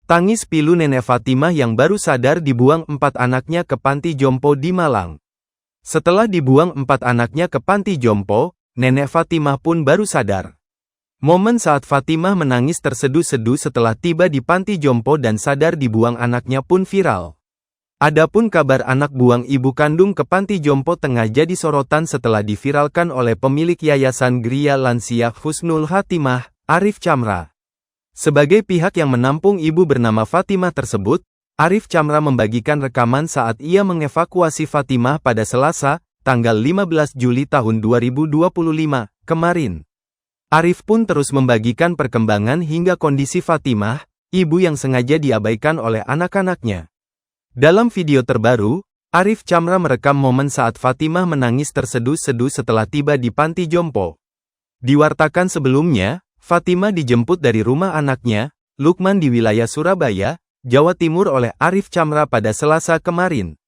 Tangis pilu Nenek Fatimah yang baru sadar dibuang 4 anaknya ke panti jompo di Malang. Setelah dibuang 4 anaknya ke panti jompo, Nenek Fatimah pun baru sadar. Momen saat Fatimah menangis terseduh-seduh setelah tiba di panti jompo dan sadar dibuang anaknya pun viral. Adapun kabar anak buang ibu kandung ke panti jompo tengah jadi sorotan setelah diviralkan oleh pemilik Yayasan Gria Lansia Husnul Khatimah, Arif Chamra. Sebagai pihak yang menampung ibu bernama Fatimah tersebut, Arif Chamra membagikan rekaman saat ia mengevakuasi Fatimah pada Selasa, tanggal 15 Juli tahun 2025, kemarin. Arif pun terus membagikan perkembangan hingga kondisi Fatimah, ibu yang sengaja diabaikan oleh anak-anaknya. Dalam video terbaru, Arif Chamra merekam momen saat Fatimah menangis terseduh-seduh setelah tiba di panti jompo. Diwartakan sebelumnya, Fatimah dijemput dari rumah anaknya, Lukman di wilayah Surabaya, Jawa Timur oleh Arif Chamra pada Selasa kemarin.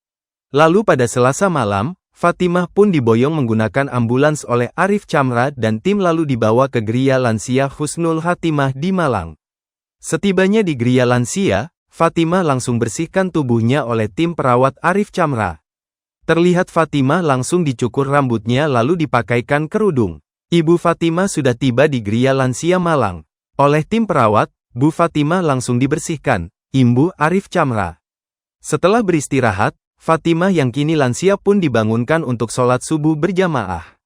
Lalu pada Selasa malam, Fatimah pun diboyong menggunakan ambulans oleh Arif Chamra dan tim lalu dibawa ke Gria Lansia Husnul Khatimah di Malang. Setibanya di Gria Lansia, Fatimah langsung bersihkan tubuhnya oleh tim perawat Arif Chamra. Terlihat Fatimah langsung dicukur rambutnya lalu dipakaikan kerudung. Ibu Fatimah sudah tiba di Gria Lansia Malang. Oleh tim perawat, Bu Fatimah langsung dibersihkan, imbu Arif Chamra. Setelah beristirahat, Fatimah yang kini lansia pun dibangunkan untuk sholat subuh berjamaah.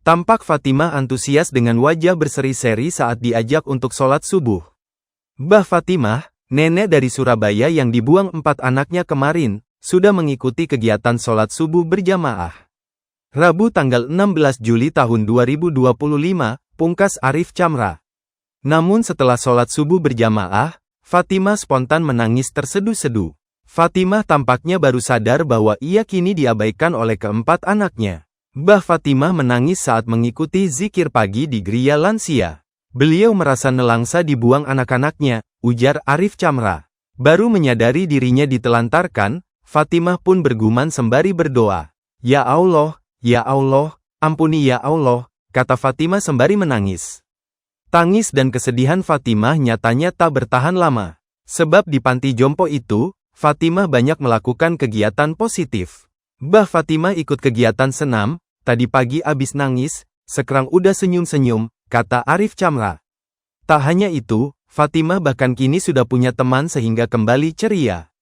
Tampak Fatimah antusias dengan wajah berseri-seri saat diajak untuk sholat subuh. Mbah Fatimah, nenek dari Surabaya yang dibuang 4 anaknya kemarin, sudah mengikuti kegiatan sholat subuh berjamaah. Rabu tanggal 16 Juli tahun 2025, pungkas Arif Chamra. Namun setelah sholat subuh berjamaah, Fatimah spontan menangis terseduh-seduh. Fatimah tampaknya baru sadar bahwa ia kini diabaikan oleh keempat anaknya. Mbah Fatimah menangis saat mengikuti zikir pagi di Gria Lansia. Beliau merasa nelangsa dibuang anak-anaknya, ujar Arif Chamra. Baru menyadari dirinya ditelantarkan, Fatimah pun bergumam sembari berdoa. Ya Allah, ampuni ya Allah, kata Fatimah sembari menangis. Tangis dan kesedihan Fatimah nyatanya tak bertahan lama. Sebab di panti jompo itu, Fatimah banyak melakukan kegiatan positif. Mbah Fatimah ikut kegiatan senam, tadi pagi abis nangis, sekarang udah senyum-senyum, kata Arif Chamra. Tak hanya itu, Fatimah bahkan kini sudah punya teman sehingga kembali ceria.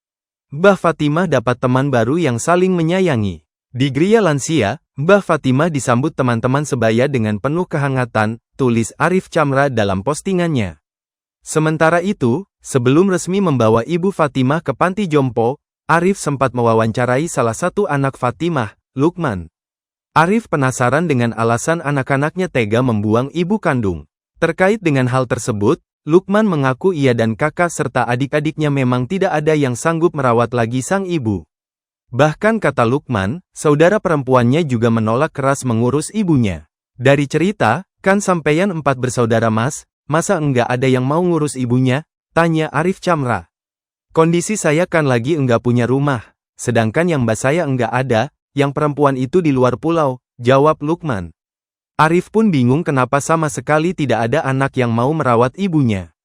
Mbah Fatimah dapat teman baru yang saling menyayangi. Di Gria Lansia, Mbah Fatimah disambut teman-teman sebaya dengan penuh kehangatan, tulis Arif Chamra dalam postingannya. Sementara itu, sebelum resmi membawa ibu Fatimah ke panti jompo, Arif sempat mewawancarai salah satu anak Fatimah, Lukman. Arif penasaran dengan alasan anak-anaknya tega membuang ibu kandung. Terkait dengan hal tersebut, Lukman mengaku ia dan kakak serta adik-adiknya memang tidak ada yang sanggup merawat lagi sang ibu. Bahkan kata Lukman, saudara perempuannya juga menolak keras mengurus ibunya. Dari cerita, kan sampeyan 4 bersaudara mas, masa enggak ada yang mau ngurus ibunya? Tanya Arif Chamra. Kondisi saya kan lagi enggak punya rumah, sedangkan yang mbak saya enggak ada, yang perempuan itu di luar pulau, jawab Lukman. Arif pun bingung kenapa sama sekali tidak ada anak yang mau merawat ibunya.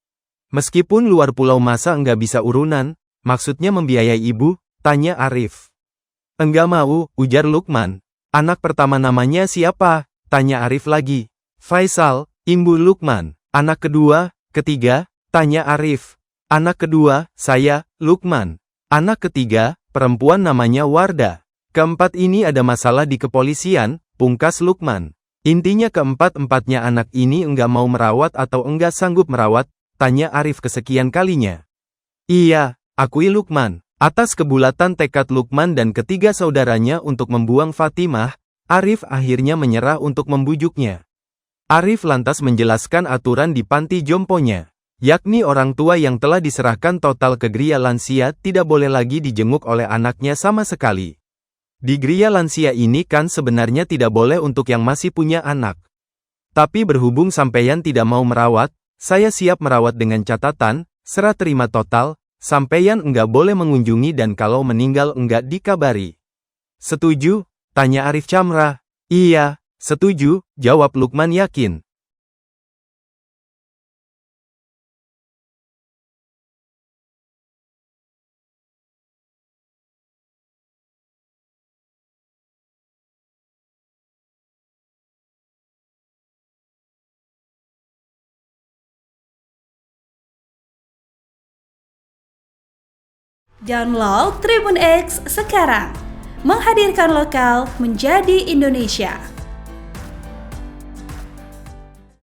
Meskipun luar pulau masa enggak bisa urunan, maksudnya membiayai ibu, tanya Arif. Enggak mau, ujar Lukman. Anak pertama namanya siapa? Tanya Arif lagi. Faisal, imbu Lukman. Anak kedua, ketiga, tanya Arif. Anak kedua, saya, Lukman. Anak ketiga, perempuan namanya Wardah. Keempat ini ada masalah di kepolisian, pungkas Lukman. Intinya keempat-empatnya anak ini enggak mau merawat atau enggak sanggup merawat, tanya Arif kesekian kalinya. Iya, akui Lukman. Atas kebulatan tekad Lukman dan ketiga saudaranya untuk membuang Fatimah, Arif akhirnya menyerah untuk membujuknya. Arif lantas menjelaskan aturan di panti jomponya, yakni orang tua yang telah diserahkan total ke Gria Lansia tidak boleh lagi dijenguk oleh anaknya sama sekali. Di Gria Lansia ini kan sebenarnya tidak boleh untuk yang masih punya anak. Tapi berhubung sampeyan tidak mau merawat, saya siap merawat dengan catatan, serah terima total, sampeyan enggak boleh mengunjungi dan kalau meninggal enggak dikabari. Setuju? Tanya Arif Chamra. Iya, setuju, jawab Lukman yakin. Download Tribun X sekarang, menghadirkan lokal menjadi Indonesia.